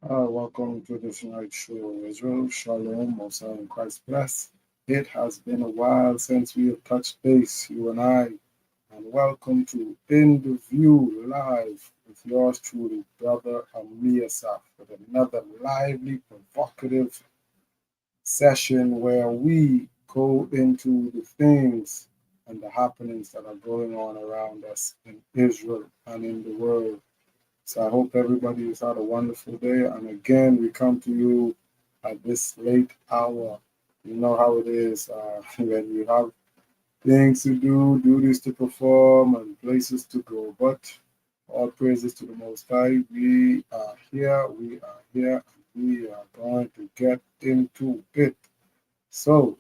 Welcome to this night show, Israel. Shalom, Mosai, and Christ bless. It has been a while since we have touched base, you and I, and welcome to In the View Live with yours truly, Brother Amiyasaf, with another lively, provocative session where we go into the things and the happenings that are going on around us in Israel and in the world. So I hope everybody has had a wonderful day. And again, we come to you at this late hour. You know how it is when you have things to do, duties to perform, and places to go. But all praises to the Most High. We are here, and we are going to get into it. So,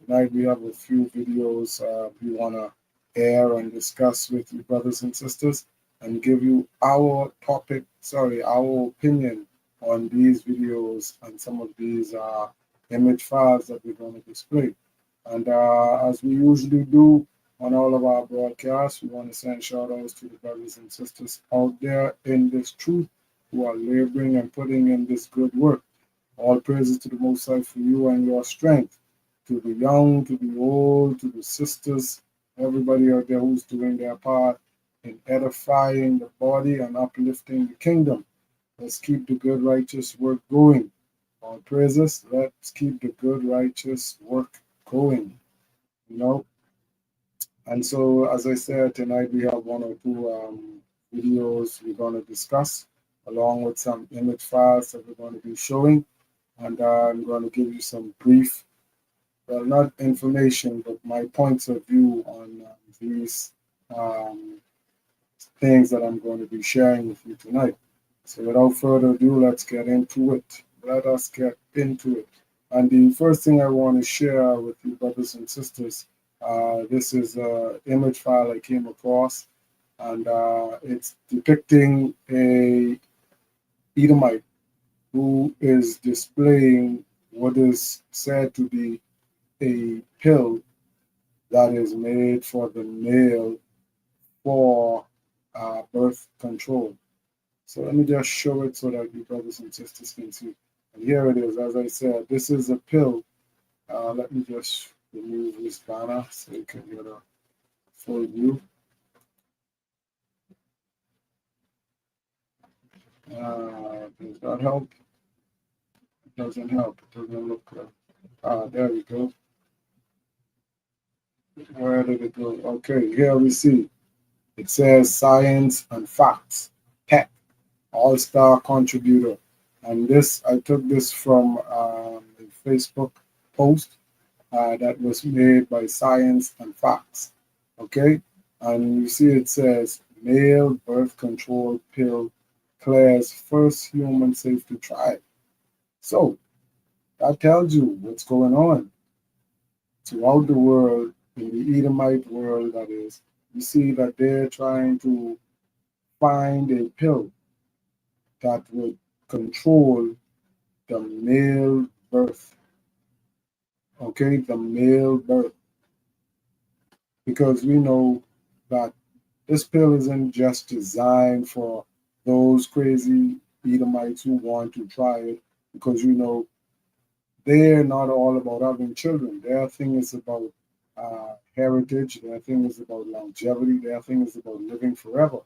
tonight we have a few videos we want to air and discuss with you, brothers and sisters, and give you our opinion on these videos and some of these image files that we're going to display. And as we usually do on all of our broadcasts, we want to send shout outs to the brothers and sisters out there in this truth who are laboring and putting in this good work. All praises to the Most High for you and your strength. To the young, to the old, to the sisters, everybody out there who's doing their part in edifying the body and uplifting the kingdom. Let's keep the good, righteous work going. All praises. Let's keep the good, righteous work going. You know, and so, as I said, tonight we have one or two videos we're going to discuss, along with some image files that we're going to be showing. And I'm going to give you some brief, well, not information, but my points of view on these um, things that I'm going to be sharing with you tonight. So, without further ado, let's get into it. Let us get into it. And the first thing I want to share with you, brothers and sisters, this is an image file I came across, and it's depicting a Edomite who is displaying what is said to be a pill that is made for the male for birth control. So let me just show it so that you brothers and sisters can see. And here it is. As I said, this is a pill. Let me just remove this banner so you can get a full view. Does that help? It doesn't help. It doesn't look good. There we go. Where did it go? Okay, here we see. It says Science and Facts, Tech, All-Star Contributor. And this, I took this from a Facebook post that was made by Science and Facts. Okay? And you see it says male birth control pill clears first human safety trial. So that tells you what's going on throughout the world, in the Edomite world, that is. You see that they're trying to find a pill that would control the male birth. Okay, the male birth. Because we know that this pill isn't just designed for those crazy Edomites who want to try it, because you know they're not all about having children. Their thing is about heritage. Their thing is about longevity. Their thing is about living forever.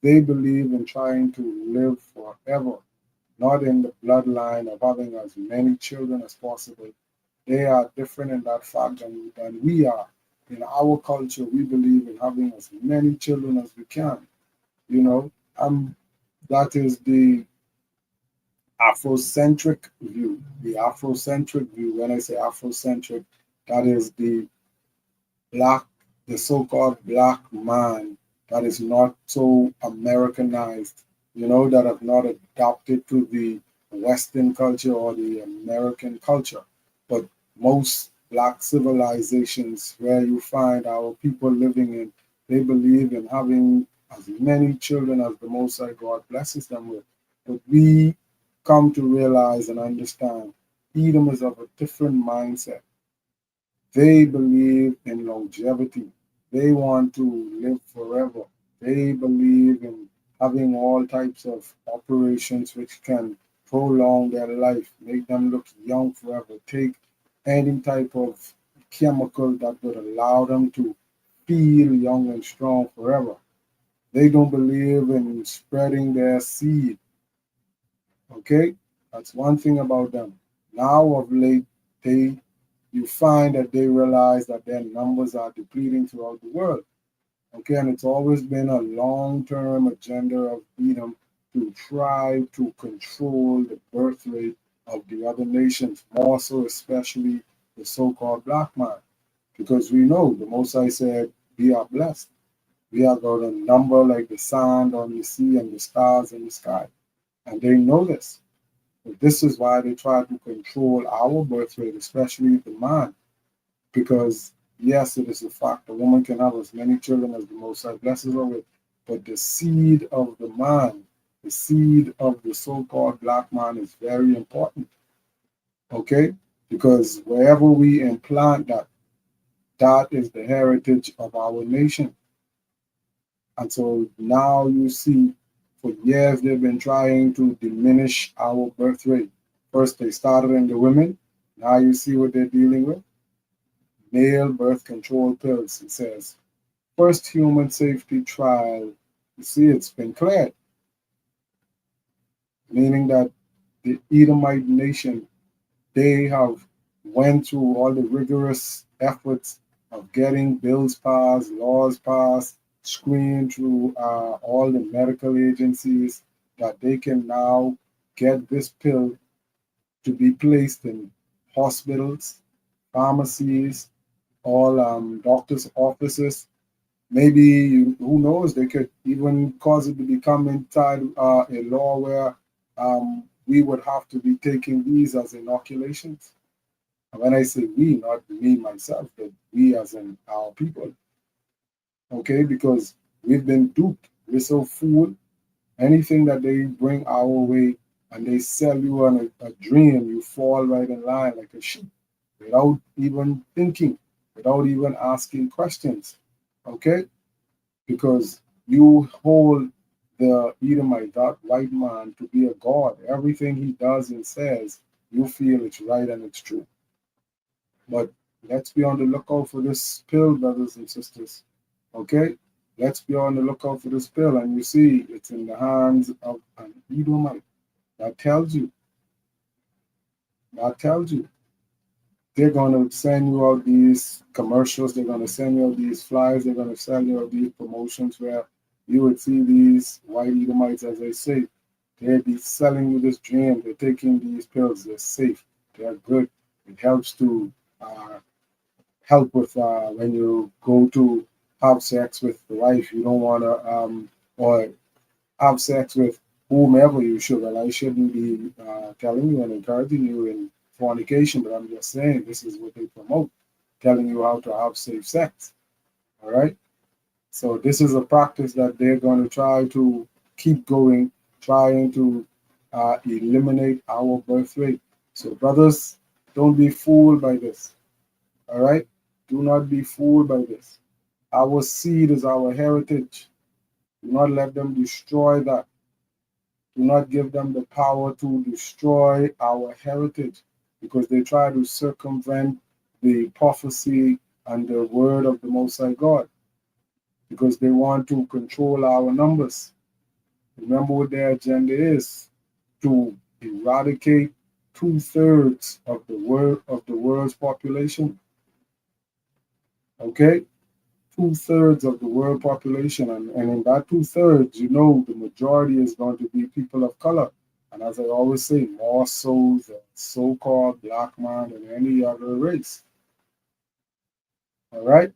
They believe in trying to live forever, not in the bloodline of having as many children as possible. They are different in that fact than we are. In our culture, we believe in having as many children as we can. You know, that is the Afrocentric view. The Afrocentric view. When I say Afrocentric, that is black, the so-called black man that is not so Americanized, that have not adopted to the Western culture or the American culture. But most black civilizations where you find our people living in, they believe in having as many children as the Most High God blesses them with. But we come to realize and understand Edom is of a different mindset. They believe in longevity. They want to live forever. They believe in having all types of operations which can prolong their life, make them look young forever, take any type of chemical that would allow them to feel young and strong forever. They don't believe in spreading their seed. Okay, that's one thing about them. Now of late, they you find that they realize that their numbers are depleting throughout the world. Okay, and it's always been a long-term agenda of freedom to try to control the birth rate of the other nations, more so especially the so-called black man, because we know the Most High said we are blessed. We are going to number like the sand on the sea and the stars in the sky, and they know this. But this is why they try to control our birth rate, especially the man, because yes, it is a fact a woman can have as many children as the Most High blesses her with, but the seed of the man, the seed of the so-called black man, is very important. Okay, because wherever we implant that, that is the heritage of our nation. And so now you see, for years they've been trying to diminish our birth rate. First, they started in the women. Now you see what they're dealing with: male birth control pills. It says first human safety trial. You see, it's been cleared, meaning that the Edomite nation, they have went through all the rigorous efforts of getting bills passed, laws passed, screened through all the medical agencies, that they can now get this pill to be placed in hospitals, pharmacies, all doctors' offices. Maybe, who knows, they could even cause it to become inside a law where we would have to be taking these as inoculations. And when I say we, not me myself, but we as in our people, okay? Because we've been duped. We're so fooled. Anything that they bring our way and they sell you on a dream, you fall right in line like a sheep without even thinking, without even asking questions, okay? Because you hold the Edomite, that white man, to be a god. Everything he does and says, you feel it's right and it's true. But let's be on the lookout for this pill, brothers and sisters. Okay? Let's be on the lookout for this pill. And you see, it's in the hands of an Edomite. That tells you, that tells you. They're going to send you out these commercials. They're going to send you out these flyers. They're going to send you out these promotions where you would see these white Edomites, as I say, they'd be selling you this dream. They're taking these pills. They're safe. They're good. It helps to help with when you go to have sex with the wife. You don't want to, or have sex with whomever you should. Well, I shouldn't be telling you and encouraging you in fornication, but I'm just saying this is what they promote, telling you how to have safe sex. All right. So this is a practice that they're going to try to keep going, trying to eliminate our birth rate. So brothers, don't be fooled by this. All right. Do not be fooled by this. Our seed is our heritage. Do not let them destroy that. Do not give them the power to destroy our heritage, because they try to circumvent the prophecy and the word of the Most High God, because they want to control our numbers. Remember what their agenda is: to eradicate two-thirds of the world's population. Okay? Two-thirds of the world population. And in that two-thirds, the majority is going to be people of color. And as I always say, more so the so-called black man than any other race. All right?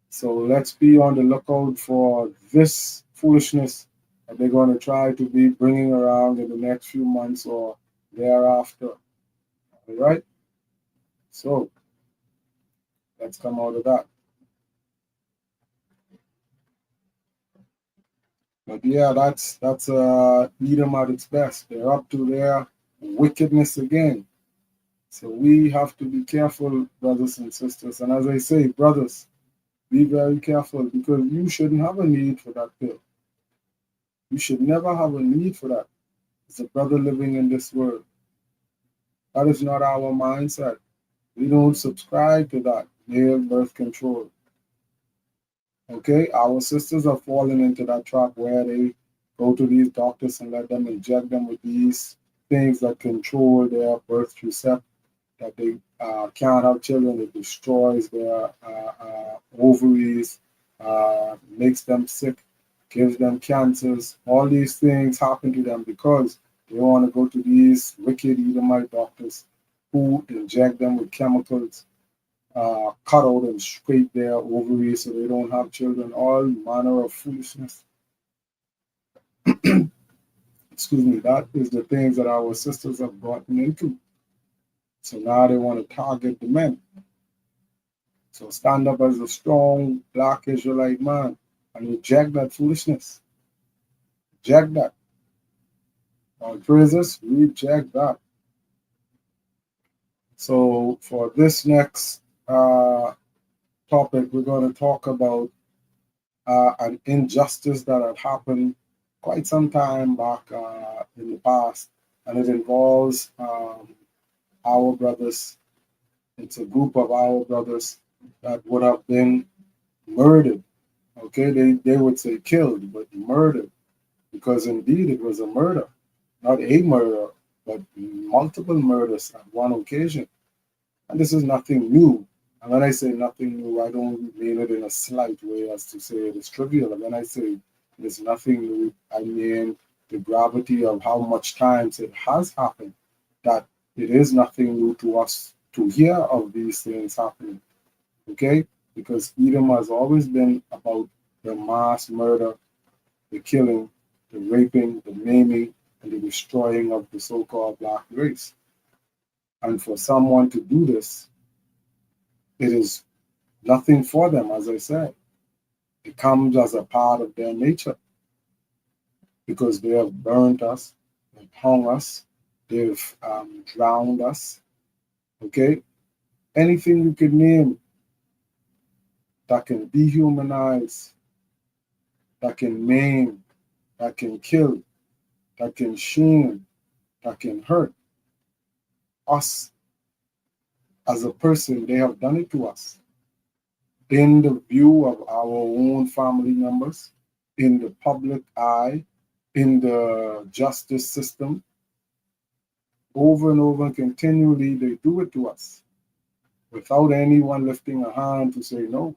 So let's be on the lookout for this foolishness that they're going to try to be bringing around in the next few months or thereafter. All right? So let's come out of that. But yeah, that's Edom at its best. They're up to their wickedness again. So we have to be careful, brothers and sisters. And as I say, brothers, be very careful, because you shouldn't have a need for that pill. You should never have a need for that. It's a brother living in this world. That is not our mindset. We don't subscribe to that male birth control. Okay, our sisters are falling into that trap where they go to these doctors and let them inject them with these things that control their birth recept, that they can't have children. It destroys their ovaries, makes them sick, gives them cancers. All these things happen to them because they want to go to these wicked Edomite doctors who inject them with chemicals, cut out and scrape their ovaries so they don't have children, all manner of foolishness. Excuse me, that is the things that our sisters have gotten into. So now they want to target the men. So stand up as a strong black Israelite man and reject that foolishness. Reject that. All praises, reject that. So for this next topic, we're going to talk about an injustice that had happened quite some time back in the past, and it involves our brothers. It's a group of our brothers that would have been murdered. Okay, they would say killed, but murdered, because indeed it was a murder, not a murder, but multiple murders at one occasion. And this is nothing new. And when I say nothing new, I don't mean it in a slight way as to say it is trivial. And when I say it is nothing new, I mean the gravity of how much times it has happened, that it is nothing new to us to hear of these things happening. Okay? Because Edom has always been about the mass murder, the killing, the raping, the maiming, and the destroying of the so called black race. And for someone to do this, it is nothing for them, as I said. It comes as a part of their nature because they have burned us, they've hung us, they've drowned us. Okay? Anything you can name that can dehumanize, that can maim, that can kill, that can shame, that can hurt us as a person, they have done it to us in the view of our own family members, in the public eye, in the justice system. Over and over and continually, they do it to us without anyone lifting a hand to say no.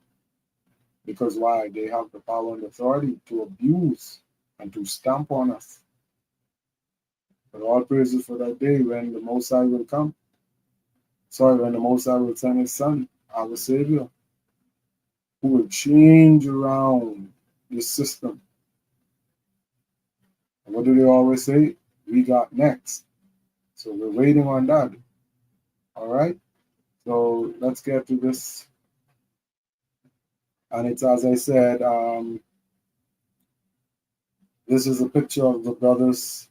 Because why? They have the power and authority to abuse and to stamp on us. But all praises for that day when the Most High will come. Sorry, when the Most High will send His Son, our Savior, who will change around the system. And what do they always say? We got next. So we're waiting on that. All right. So let's get to this. And it's, as I said, this is a picture of the brothers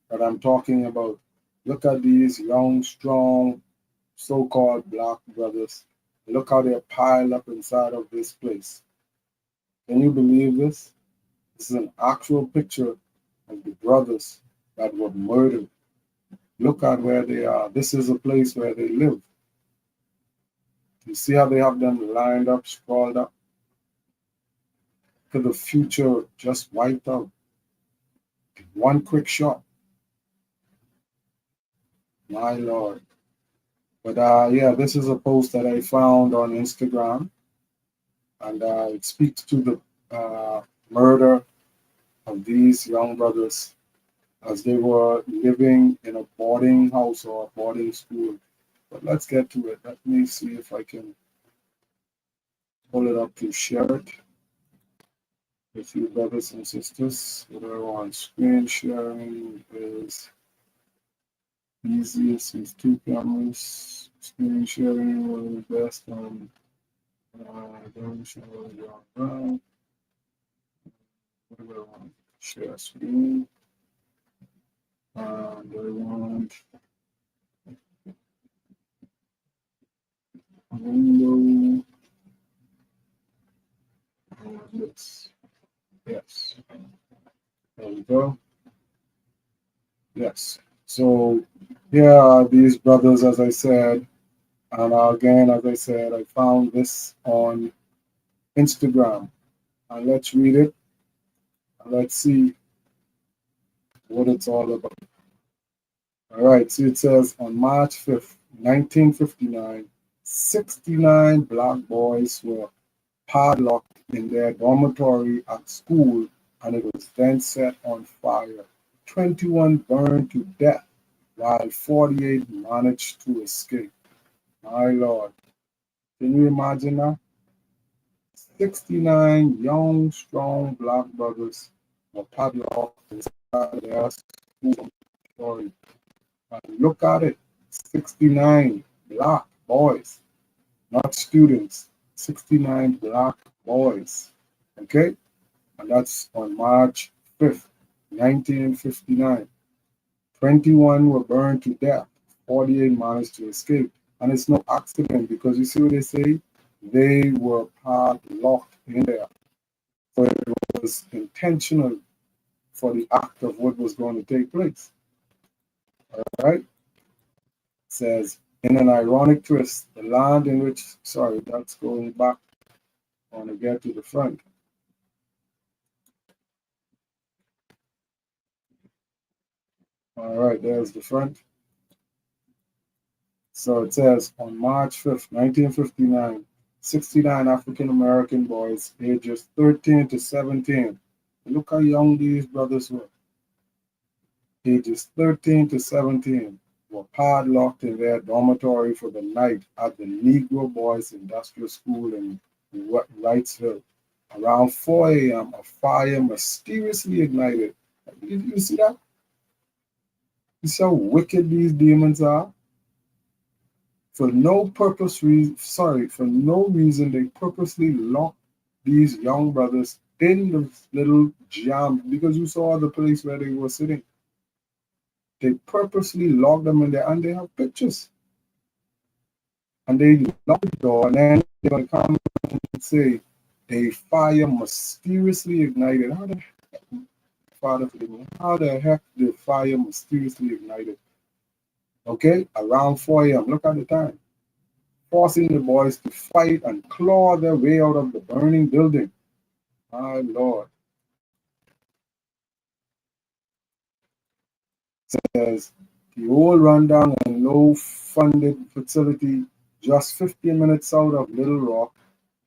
that I'm talking about. Look at these young, strong, so-called black brothers. Look how they're piled up inside of this place. Can you believe this? This is an actual picture of the brothers that were murdered. Look at where they are. This is a place where they live. You see how they have them lined up, sprawled up? To the future just wiped out. One quick shot. My Lord. But yeah, this is a post that I found on Instagram, and it speaks to the murder of these young brothers as they were living in a boarding house or a boarding school. But let's get to it. Let me see if I can pull it up to share it with you, brothers and sisters. What I want, screen sharing is easiest with two cameras. Screen sharing will be best on don't show your background. What do I want? Share screen. And I want window. And it's yes. There we go. Yes. So here are these brothers, as I said, and again, as I said, I found this on Instagram. And let's read it and let's see what it's all about. All right, so it says on March 5th, 1959, 69 black boys were padlocked in their dormitory at school and it was then set on fire. 21 burned to death while 48 managed to escape. My Lord, can you imagine that? 69 young, strong black brothers were padlocked inside their school dormitory. And look at it, 69 black boys, not students, 69 black boys. Okay? And that's on March 5th, 1959. 21 were burned to death, 48 managed to escape. And it's no accident because you see what they say? They were padlocked in there. So it was intentional for the act of what was going to take place. All right? Says, in an ironic twist, the land in which, sorry, that's going back. I want to get to the front. All right, there's the front. So it says, on March 5th, 1959, 69 African American boys ages 13 to 17. Look how young these brothers were. Ages 13 to 17 were padlocked in their dormitory for the night at the Negro Boys Industrial School in Wrightsville. Around 4 a.m., a fire mysteriously ignited. You see that? You see how wicked these demons are? For no purpose, for no reason, they purposely locked these young brothers in the little jam because you saw the place where they were sitting. They purposely locked them in there, and they have pictures. And they lock the door, and then they're gonna come and say a fire mysteriously ignited. How the heck, Father, forgive me. How the heck the fire mysteriously ignited? Okay, around 4 a.m. Look at the time, forcing the boys to fight and claw their way out of the burning building. My Lord. Says the old rundown and low funded facility just 15 minutes out of Little Rock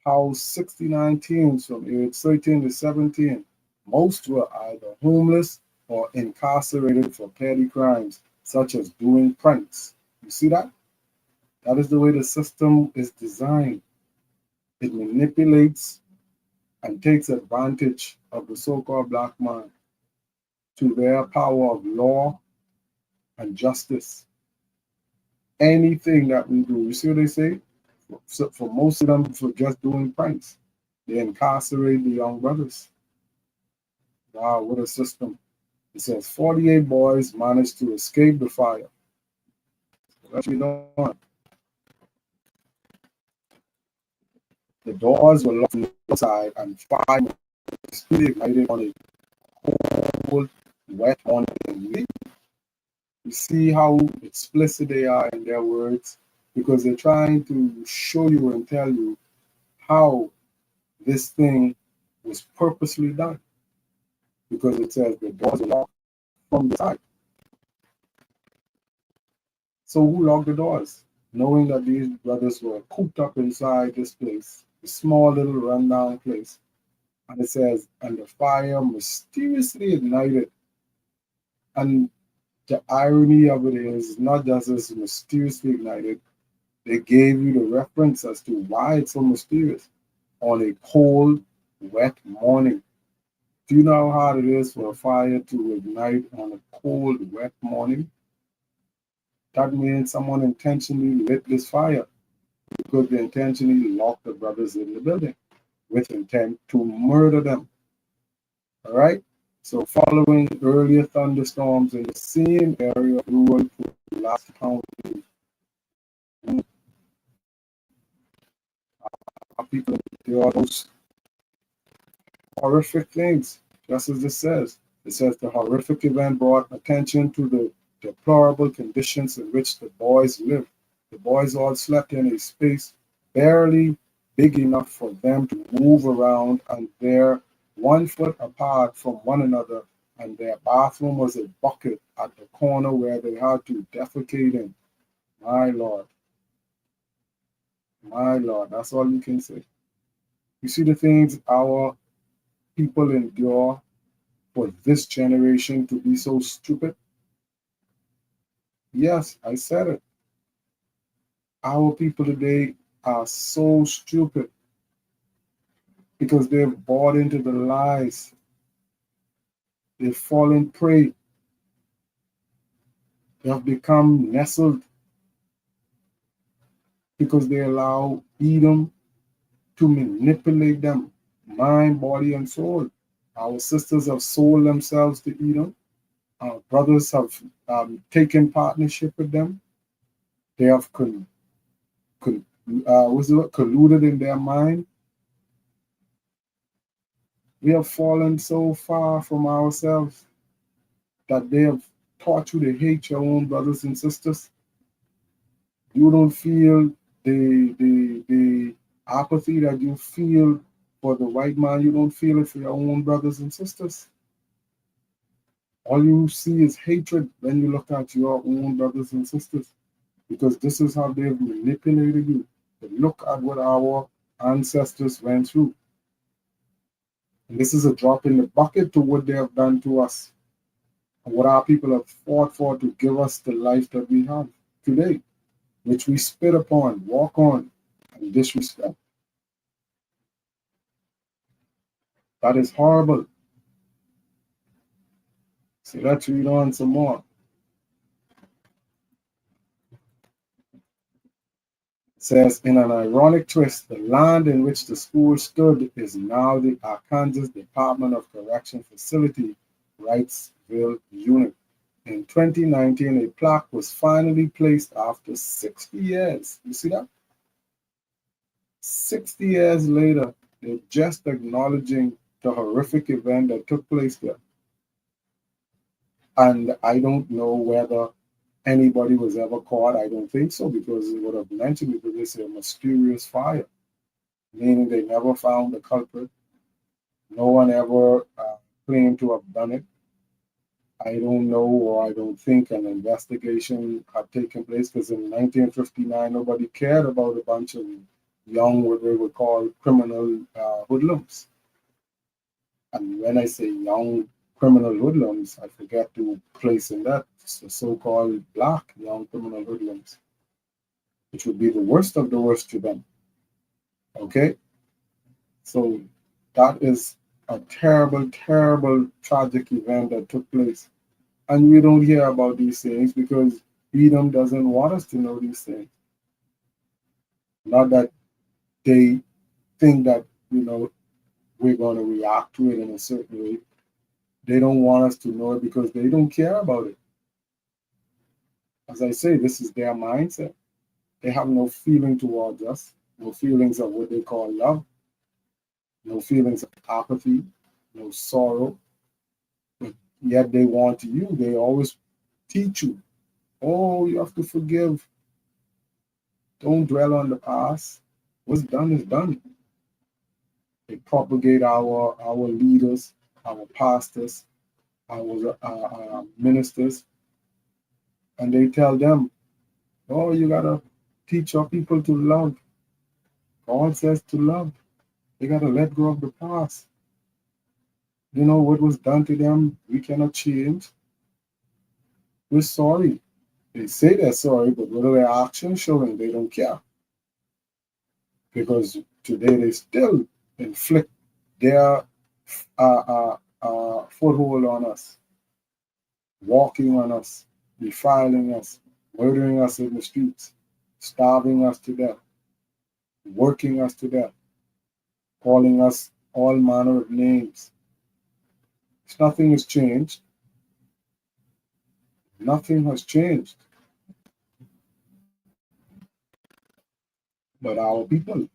housed 69 teens from age 13 to 17. Most were either homeless or incarcerated for petty crimes, such as doing pranks. You see that? That is the way the system is designed. It manipulates and takes advantage of the so called black man to their power of law and justice. Anything that we do, you see what they say? For most of them, for just doing pranks, they incarcerate the young brothers. Wow, what a system. It says 48 boys managed to escape the fire. What you doing? The doors were locked inside and fire was ignited on a cold, wet morning. You see how explicit they are in their words because they're trying to show you and tell you how this thing was purposely done. Because it says the doors were locked from the side. So who locked the doors? Knowing that these brothers were cooped up inside this place, a small little rundown place. And it says, and the fire mysteriously ignited. And the irony of it is not just as mysteriously ignited, they gave you the reference as to why it's so mysterious on a cold, wet morning. Do you know how hard it is for a fire to ignite on a cold, wet morning? That means someone intentionally lit this fire because they intentionally locked the brothers in the building with intent to murder them. All right? So, following earlier thunderstorms in the same area of rural Pulaski County, people do all those horrific things, just as it says. It says the horrific event brought attention to the deplorable conditions in which the boys lived. The boys all slept in a space barely big enough for them to move around, and they're 1 foot apart from one another, and their bathroom was a bucket at the corner where they had to defecate in. My Lord, my Lord, that's all you can say. You see the things our people endure for this generation to be so stupid? Yes, I said it. Our people today are so stupid because they've bought into the lies. They've fallen prey. They have become nestled because they allow Edom to manipulate them, mind, body, and soul. Our sisters have sold themselves to Edom. Our brothers have taken partnership with them. They have con, colluded in their mind. We have fallen so far from ourselves that they have taught you to hate your own brothers and sisters. You don't feel the apathy that you feel for the white man. You don't feel it for your own brothers and sisters. All you see is hatred when you look at your own brothers and sisters, because this is how they've manipulated you. But look at what our ancestors went through. And this is a drop in the bucket to what they have done to us and what our people have fought for to give us the life that we have today, which we spit upon, walk on, and disrespect. That is horrible. So let's read on some more. It says, in an ironic twist, the land in which the school stood is now the Arkansas Department of Correction Facility, Wrightsville Unit. In 2019, a plaque was finally placed after 60 years. You see that? 60 years later, they're just acknowledging the horrific event that took place there. And I don't know whether anybody was ever caught. I don't think so, because it would have mentioned it, because it's a mysterious fire, meaning they never found the culprit. No one ever claimed to have done it. I don't know, or I don't think an investigation had taken place, because in 1959, nobody cared about a bunch of young, what they would call criminal hoodlums. And when I say young criminal hoodlums, I forget to place in that the so-called black young criminal hoodlums, which would be the worst of the worst to them. Okay? So that is a terrible, terrible, tragic event that took place. And we don't hear about these things because Edom doesn't want us to know these things. Not that they think that, we're going to react to it in a certain way. They don't want us to know it because they don't care about it. As I say, this is their mindset. They have no feeling towards us, no feelings of what they call love, no feelings of apathy, no sorrow. But yet they want you. They always teach you, oh, you have to forgive. Don't dwell on the past. What's done is done. They propagate our leaders, our pastors, our ministers, and they tell them, oh, you gotta teach your people to love. God says to love. They gotta let go of the past. You know what was done to them, we cannot change. We're sorry. They say they're sorry, but what are their actions showing? They don't care. Because today they still inflict their foothold on us, walking on us, defiling us, murdering us in the streets, starving us to death, working us to death, calling us all manner of names. Nothing has changed. Nothing has changed. But our people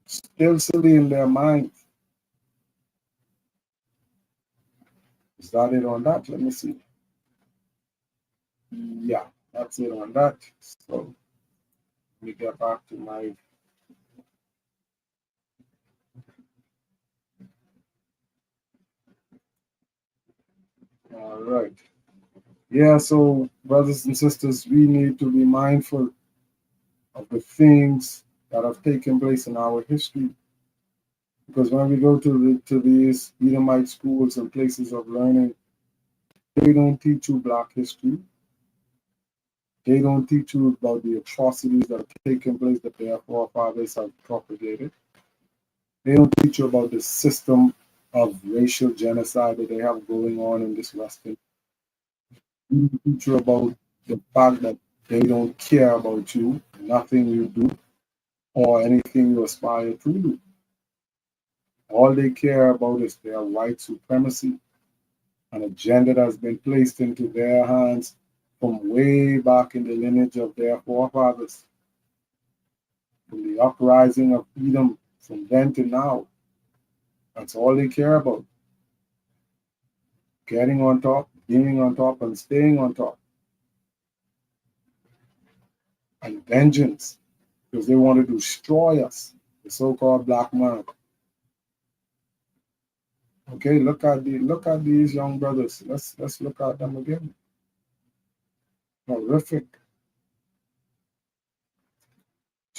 still silly in their minds. Is that it on that? Let me see. Yeah, that's it on that. So let me get back to my. All right. Yeah, so brothers and sisters, we need to be mindful of the things that have taken place in our history. Because when we go to these Edomite schools and places of learning, they don't teach you black history. They don't teach you about the atrocities that have taken place that their forefathers have propagated. They don't teach you about the system of racial genocide that they have going on in this Western. They don't teach you about the fact that they don't care about you, nothing you do, or anything you aspire to do. All they care about is their white supremacy, an agenda that's been placed into their hands from way back in the lineage of their forefathers, from the uprising of Edom from then to now. That's all they care about. Getting on top, being on top, and staying on top. And vengeance, because they want to destroy us, the so-called black man. Okay, look at these young brothers. Let's look at them again. Horrific.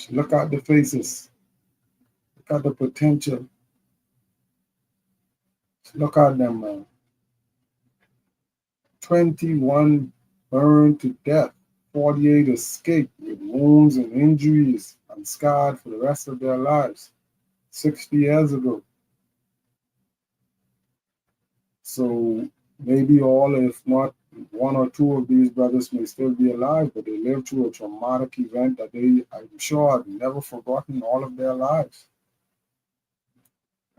Look at the faces. Look at the potential. Look at them, man. 21 burned to death. 48 escaped with wounds and injuries and scarred for the rest of their lives 60 years ago. So maybe all, if not one or two of these brothers may still be alive, but they lived through a traumatic event that they, I'm sure, have never forgotten all of their lives.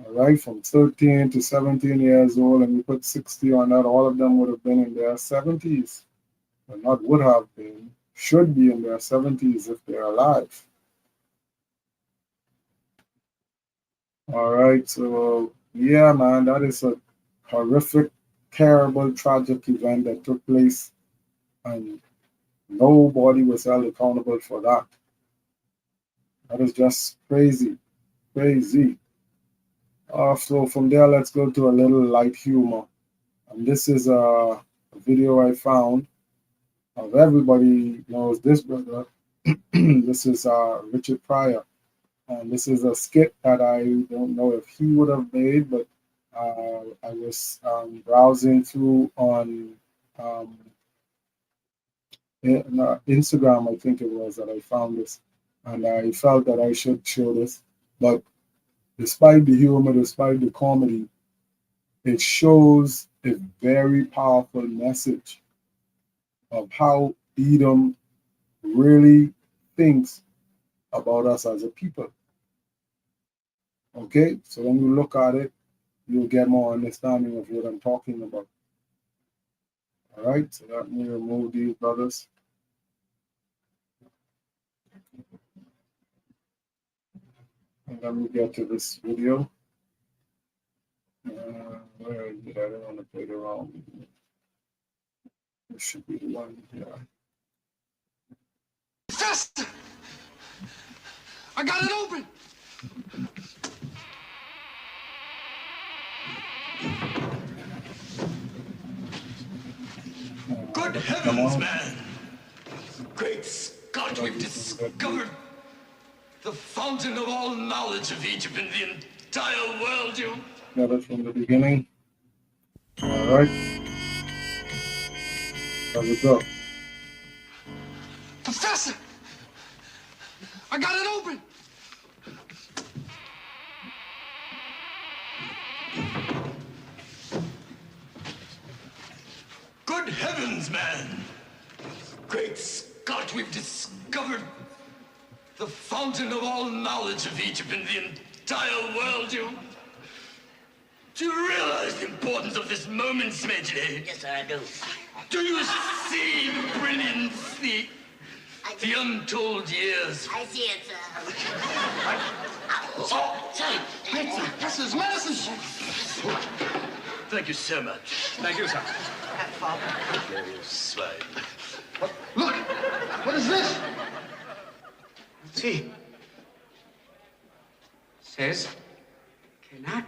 All right, from 13 to 17 years old, and you put 60 on that, all of them would have been in their 70s. But not would have been, should be in their 70s if they're alive. All right, so yeah, man, that is a horrific, terrible, tragic event that took place, and nobody was held accountable for that. That is just crazy, crazy. So from there, let's go to a little light humor. And this is a video I found of everybody knows this brother. This is Richard Pryor. And this is a skit that I don't know if he would have made, but I was browsing through on um, Instagram, I think it was, that I found this. And I felt that I should show this. But despite the humor, despite the comedy, it shows a very powerful message of how Edom really thinks about us as a people. Okay, so when you look at it, you'll get more understanding of what I'm talking about. All right, so let me remove these brothers. And let me get to this video. Where did I don't want to play the wrong? This should be the one. Yeah. Faster! I got it open! Good heavens, man! Great Scott, we've discovered the fountain of all knowledge of Egypt in the entire world, you... Got it from the beginning. All right. There we go. Professor! I got it open! Good heavens, man! Great Scott, we've discovered the fountain of all knowledge of Egypt in the entire world, you... Do you realize the importance of this moment, Smedley? Yes, sir, I do. Do you see the brilliance, the untold years? I see it, sir. Oh, Sir, medicine, this is medicine! Thank you so much. Thank you, sir. You swine. Look! What is this? See. Says, cannot.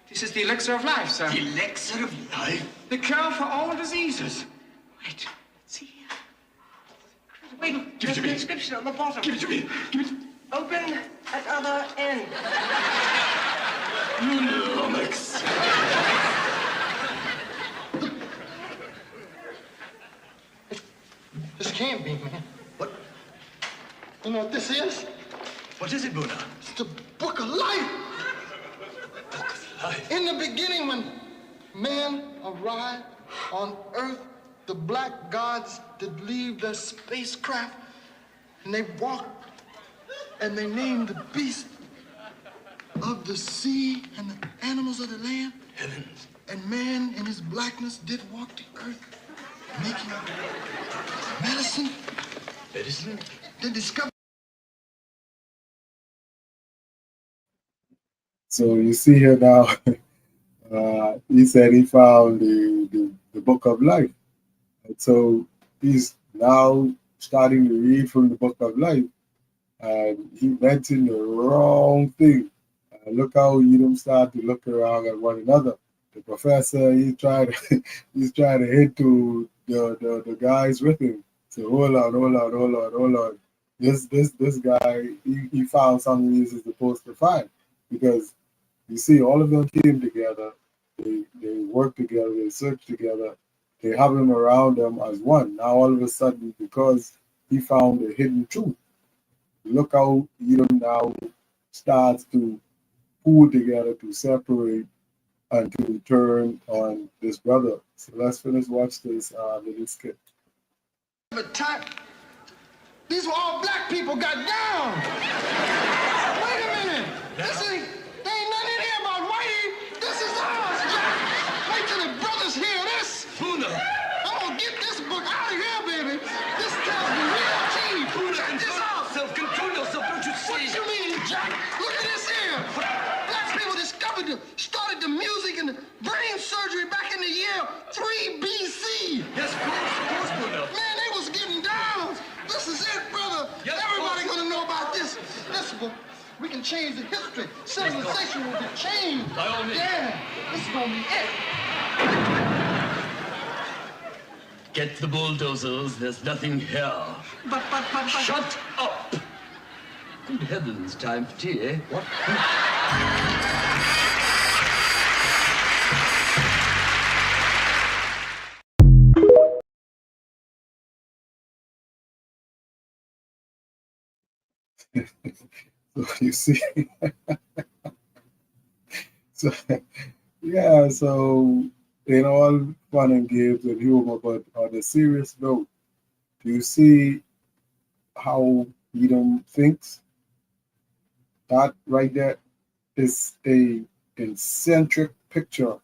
This is the elixir of life, sir. The elixir of life? The cure for all diseases. Wait. See here. Wait, Give it to me. There's an inscription on the bottom. Give it to me. Give it. Open at other end. Lumix. This can't be, man. What? You know what this is? What is it, Buna? It's the book of life. Book of life. In the beginning, when man arrived on Earth, the black gods did leave their spacecraft, and they walked, and they named the beasts of the sea and the animals of the land. Heavens. And man in his blackness did walk the earth, making medicine. Medicine? They discovered. So you see here now, he said he found the book of life. And so he's now starting to read from the book of life. And he mentioned the wrong thing. Look how Edom start to look around at one another. The professor, he's trying to hit to the guys with him. So hold on. This guy, he found something he's supposed to find. Because you see, all of them came together, they worked together, they searched together, they have him around them as one. Now all of a sudden, because he found a hidden truth, look how Edom now starts to pull together, to separate, and to turn on this brother. So let's finish watch this little skit. These were all black people got down. Wait a minute. There ain't nothing in here about whitey. This is ours, Jack. Wait till the brothers hear this. Buna. I'm gonna get this book out of here, baby. This tells me real tea. Buna, Check this out. control yourself, don't you What see? you mean, Jack? Look at this here. Black people started the music and the brain surgery back in the year 3 BC. Yes, of course, Buna. Man, they was getting down. This is it, brother. Yes, Everybody gonna know about this. Listen, we can change the history. Civilization will be changed. By all means. Yeah, this is gonna be it. Get the bulldozers, there's nothing here. But. Shut up! Good heavens, time for tea, eh? What? So you see, so yeah, so in all fun and games and humor, but on a serious note, do you see how Edom thinks? That right there is a eccentric picture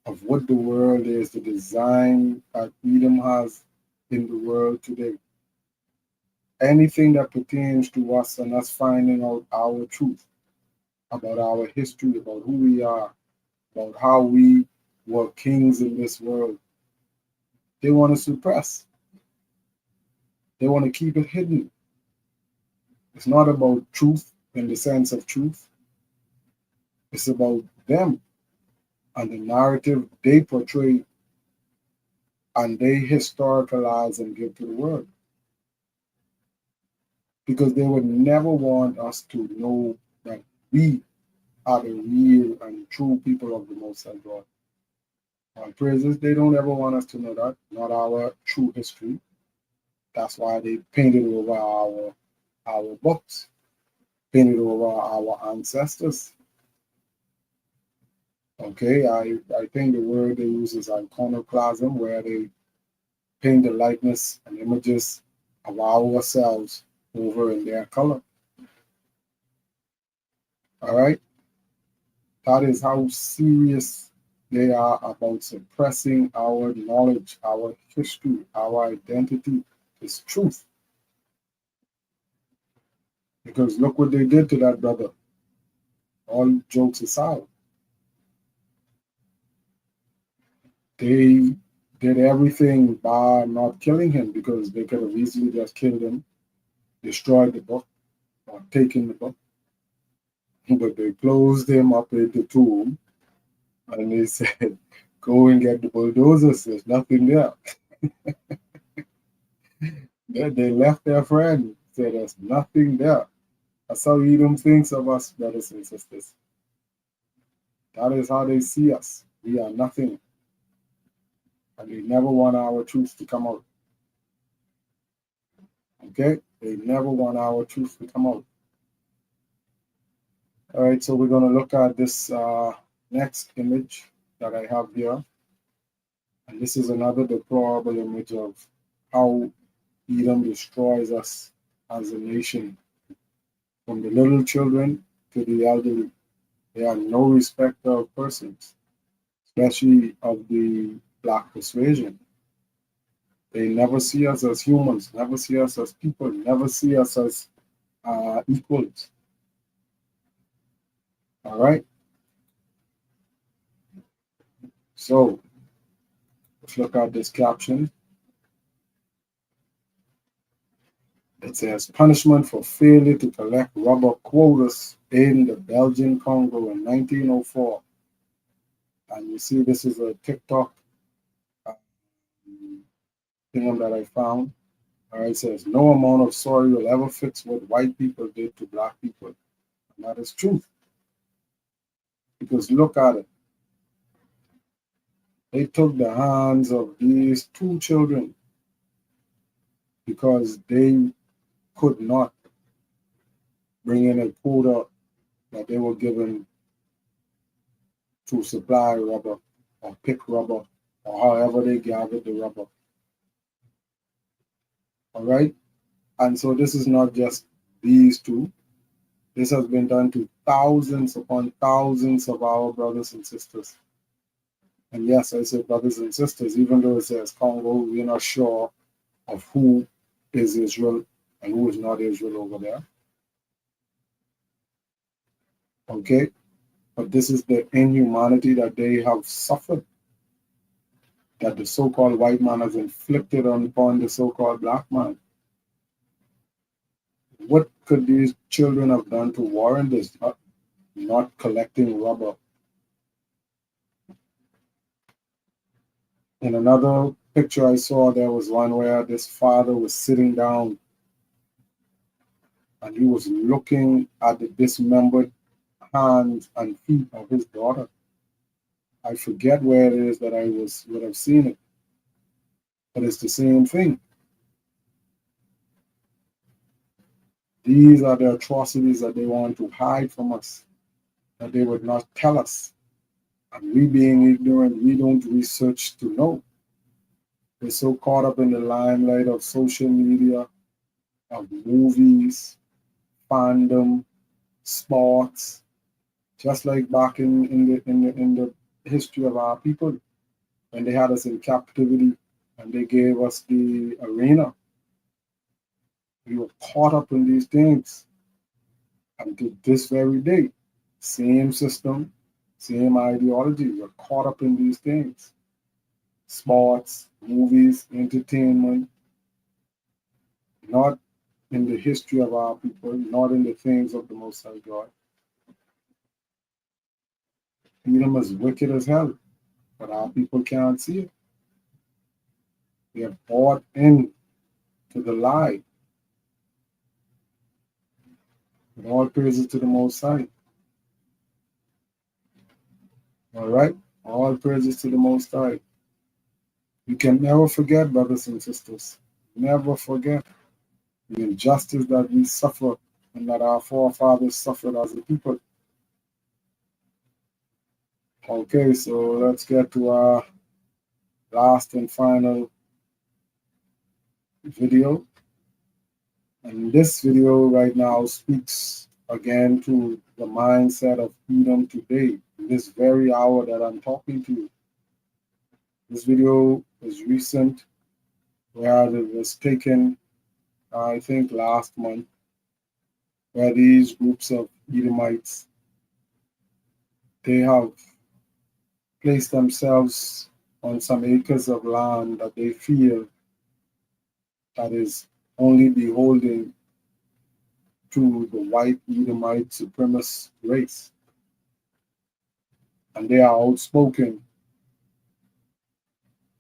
of what the world is, the design that Edom has in the world today. Anything that pertains to us and us finding out our truth about our history, about who we are, about how we were kings in this world, they want to suppress. They want to keep it hidden. It's not about truth in the sense of truth. It's about them and the narrative they portray and they historicalize and give to the world. Because they would never want us to know that we are the real and true people of the Most High God. On praises, they don't ever want us to know that, not our true history. That's why they painted over our books, painted over our ancestors. Okay, I think the word they use is iconoclasm, where they paint the likeness and images of ourselves over in their color. All right? That is how serious they are about suppressing our knowledge, our history, our identity, is truth. Because look what they did to that brother. All jokes aside. They did everything by not killing him because they could have easily just killed him, destroyed the book, or taken the book. But they closed him up in the tomb and they said, go and get the bulldozers. There's nothing there. They left their friend, said there's nothing there. That's how Edom thinks of us, brothers and sisters. That is how they see us. We are nothing. And they never want our truth to come out. Okay? They never want our truth to come out. All right, so we're going to look at this next image that I have here. And this is another deplorable image of how Edom destroys us as a nation. From the little children to the elderly, they have no respect of persons, especially of the black persuasion. They never see us as humans, never see us as people, never see us as equals. All right? So, let's look at this caption. It says, punishment for failure to collect rubber quotas in the Belgian Congo in 1904. And you see, this is a TikTok thing that I found. All right, it says, no amount of sorry will ever fix what white people did to black people. And that is truth. Because look at it. They took the hands of these two children because they could not bring in a quota that they were given to supply rubber or pick rubber or however they gathered the rubber. All right? And so this is not just these two. This has been done to thousands upon thousands of our brothers and sisters. And yes, I say brothers and sisters, even though it says Congo, we're not sure of who is Israel and who is not Israel over there. Okay? But this is the inhumanity that they have suffered, that the so-called white man has inflicted upon the so-called black man. What could these children have done to warrant this? Not collecting rubber. In another picture I saw, there was one where this father was sitting down and he was looking at the dismembered hands and feet of his daughter. I forget where it is that I would have seen it, but it's the same thing. These are the atrocities that they want to hide from us, that they would not tell us. And we being ignorant, we don't research to know. We're so caught up in the limelight of social media, of movies, fandom, sports, just like back in the history of our people, when they had us in captivity and they gave us the arena. We were caught up in these things. And to this very day, same system, same ideology. We're caught up in these things. Sports, movies, entertainment, not in the history of our people, not in the things of the Most High God. Edom is wicked as hell, but our people can't see it. They are bought in to the lie. But all praises to the Most High. All right? All praises to the Most High. You can never forget, brothers and sisters. Never forget the injustice that we suffer and that our forefathers suffered as a people. Okay, so let's get to our last and final video. And this video right now speaks again to the mindset of Edom today, in this very hour that I'm talking to you. This video is recent, where it was taken, I think, last month, where these groups of Edomites, they have placed themselves on some acres of land that they feel that is only beholden to the white Edomite supremacist race. And they are outspoken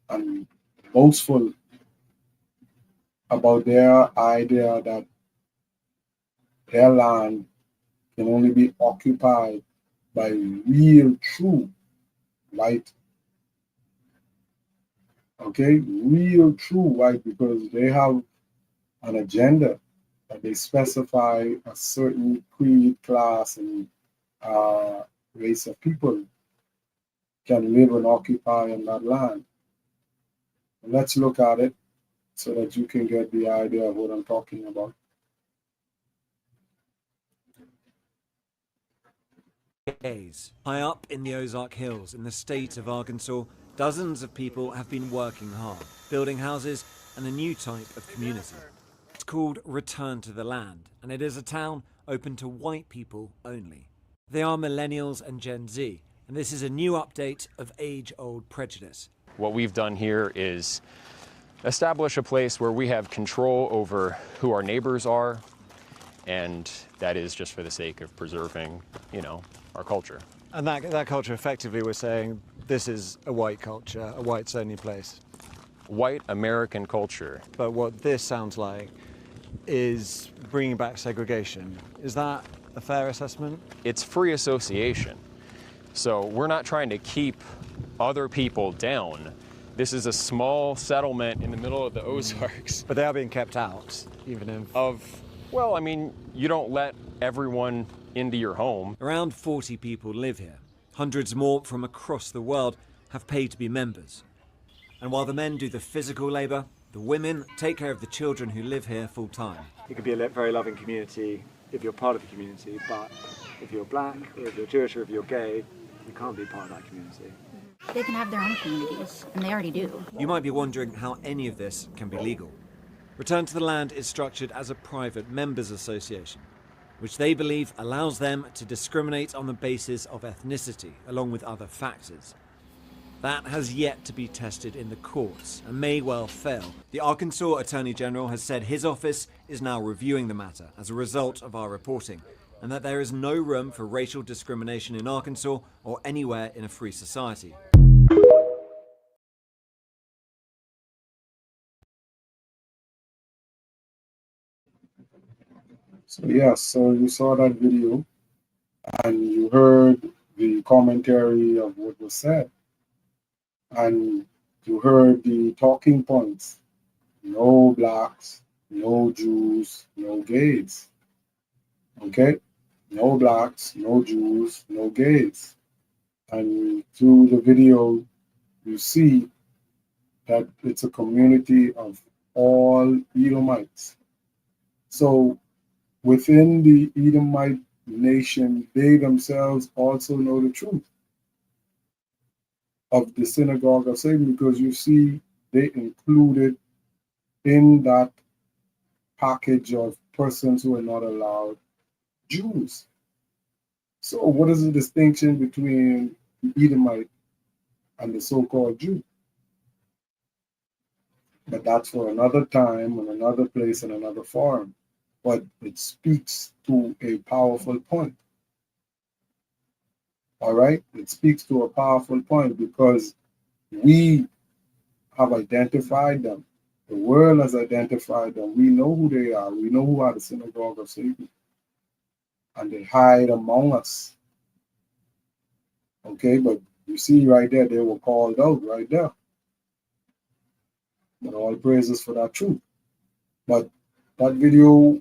and boastful about their idea that their land can only be occupied by real, true white, okay? Real, true white, because they have an agenda that they specify a certain creed, class, and race of people can live and occupy in that land. And let's look at it so that you can get the idea of what I'm talking about. Days. High up in the Ozark Hills in the state of Arkansas, dozens of people have been working hard, building houses and a new type of community. It's called Return to the Land, and it is a town open to white people only. They are millennials and Gen Z, and this is a new update of age-old prejudice. What we've done here is establish a place where we have control over who our neighbors are, and that is just for the sake of preserving, our culture. And that culture, effectively, we're saying this is a white culture, a whites-only place. White American culture. But what this sounds like is bringing back segregation. Is that a fair assessment? It's free association. So we're not trying to keep other people down. This is a small settlement in the middle of the Ozarks. But they are being kept out, even if... You don't let everyone into your home. Around 40 people live here. Hundreds more from across the world have paid to be members. And while the men do the physical labour, the women take care of the children who live here full time. It could be a very loving community if you're part of the community, but if you're black, or if you're Jewish, or if you're gay, you can't be part of that community. They can have their own communities, and they already do. You might be wondering how any of this can be legal. Return to the Land is structured as a private members association, which they believe allows them to discriminate on the basis of ethnicity, along with other factors. That has yet to be tested in the courts and may well fail. The Arkansas Attorney General has said his office is now reviewing the matter as a result of our reporting, and that there is no room for racial discrimination in Arkansas or anywhere in a free society. So yes, so you saw that video and you heard the commentary of what was said. And you heard the talking points. No blacks, no Jews, no gays. Okay? No blacks, no Jews, no gays. And through the video, you see that it's a community of all Edomites. So within the Edomite nation, they themselves also know the truth of the synagogue of Satan, because you see they included in that package of persons who are not allowed Jews. So what is the distinction between the Edomite and the so-called Jew? But that's for another time and another place and another forum. But it speaks to a powerful point. All right? It speaks to a powerful point because we have identified them. The world has identified them. We know who they are. We know who are the synagogue of Satan. And they hide among us. Okay, but you see right there, they were called out right there. But all praises for that truth. But that video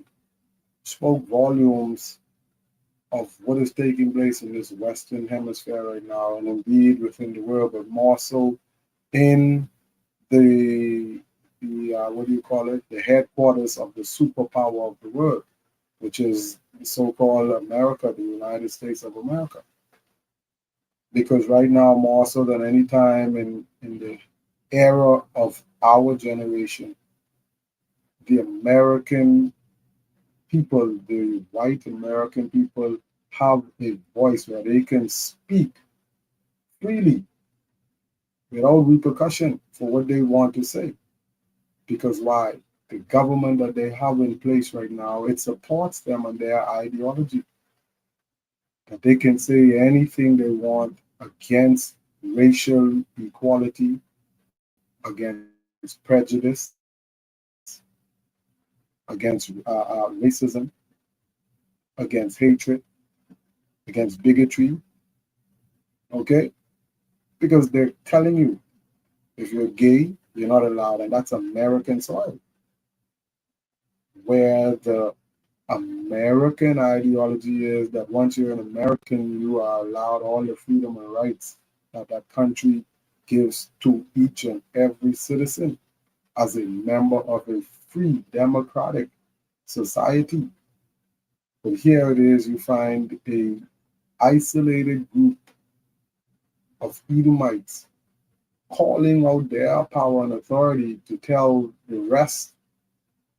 spoke volumes of what is taking place in this Western hemisphere right now, and indeed within the world, but more so in the the headquarters of the superpower of the world, which is the so-called America, the United States of America. Because right now, more so than any time in the era of our generation, the American people, the white American people, have a voice where they can speak freely without repercussion for what they want to say. Because why? The government that they have in place right now, it supports them and their ideology. That they can say anything they want against racial equality, against prejudice, against racism, against hatred, against bigotry. Okay? Because they're telling you if you're gay, you're not allowed. And that's American soil, where the American ideology is that once you're an American, you are allowed all the freedom and rights that that country gives to each and every citizen as a member of a free democratic society. But here it is, you find a isolated group of Edomites calling out their power and authority to tell the rest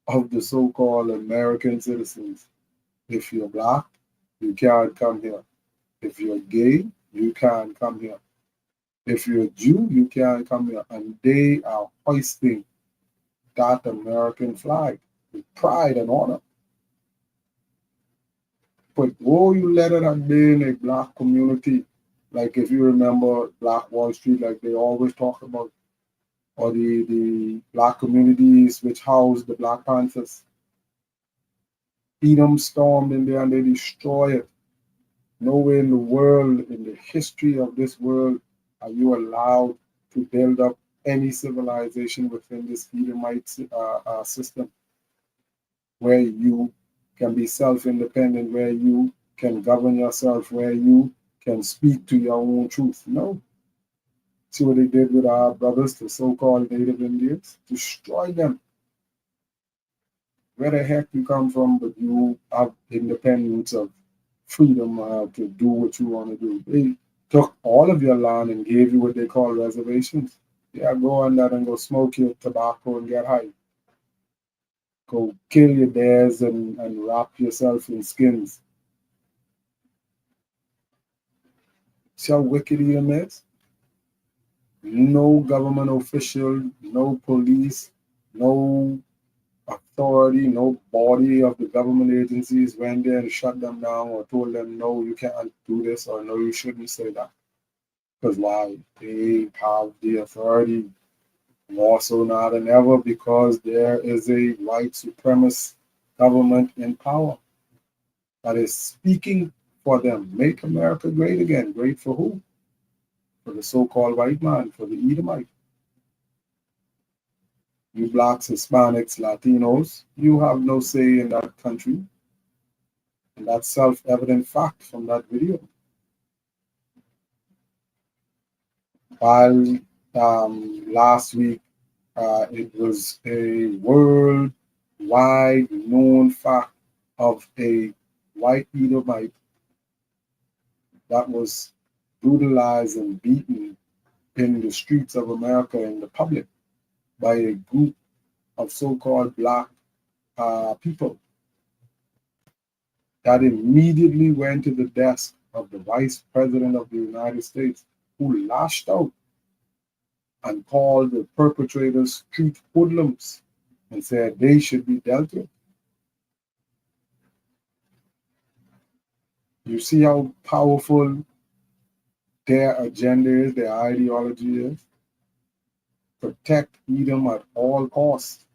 of the so-called American citizens, if you're black, you can't come here. If you're gay, you can't come here. If you're a Jew, you can't come here. And they are hoisting that American flag with pride and honor. But oh, you let it have been a black community, like if you remember Black Wall Street, like they always talk about, or the black communities which house the Black Panthers. Edom stormed in there and they destroy it. Nowhere in the world, in the history of this world, are you allowed to build up any civilization within this Edomite system where you can be self-independent, where you can govern yourself, where you can speak to your own truth. No. See what they did with our brothers, the so-called Native Indians? Destroy them. Where the heck you come from, but you have independence of freedom to do what you want to do. They took all of your land and gave you what they call reservations. Yeah, go on that and go smoke your tobacco and get high. Go kill your bears and wrap yourself in skins. See how wicked Edom is? No government official, no police, no authority, no body of the government agencies went there and shut them down or told them, no, you can't do this, or no, you shouldn't say that. Because why? They have the authority more so now than ever because there is a white supremacist government in power that is speaking for them. Make America great again. Great for who? For the so-called white man, for the Edomite. You blacks, Hispanics, Latinos, you have no say in that country. And that's self-evident fact from that video. While last week it was a worldwide known fact of a white Edomite that was brutalized and beaten in the streets of America in the public by a group of so-called black people that immediately went to the desk of the Vice President of the United States, who lashed out and called the perpetrators street hoodlums and said they should be dealt with. You see how powerful their agenda is, their ideology is? Protect Edom at all costs.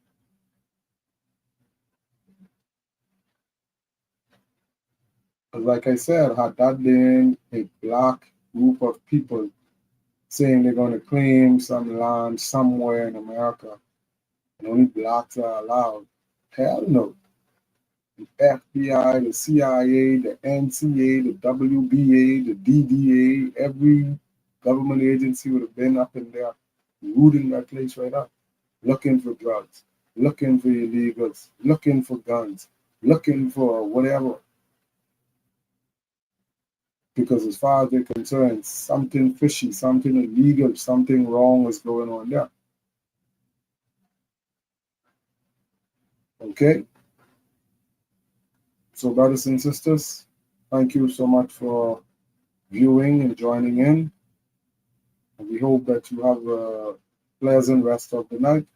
Like I said, had that been a black group of people saying they're going to claim some land somewhere in America and only blacks are allowed, hell no. The FBI, the CIA, the NCA, the WBA, the DDA, every government agency would have been up in there rooting that place right up, looking for drugs, looking for illegals, looking for guns, looking for whatever. Because as far as they're concerned, something fishy, something illegal, something wrong is going on there. Okay? So brothers and sisters, thank you so much for viewing and joining in. we hope that you have a pleasant rest of the night.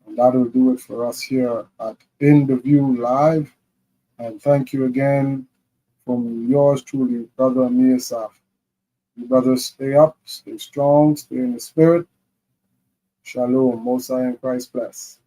And that will do it for us here at In the View Live. And thank you again from yours truly, Brother Amir Saf. You brothers stay up, stay strong, stay in the spirit. Shalom, Most High in Christ bless.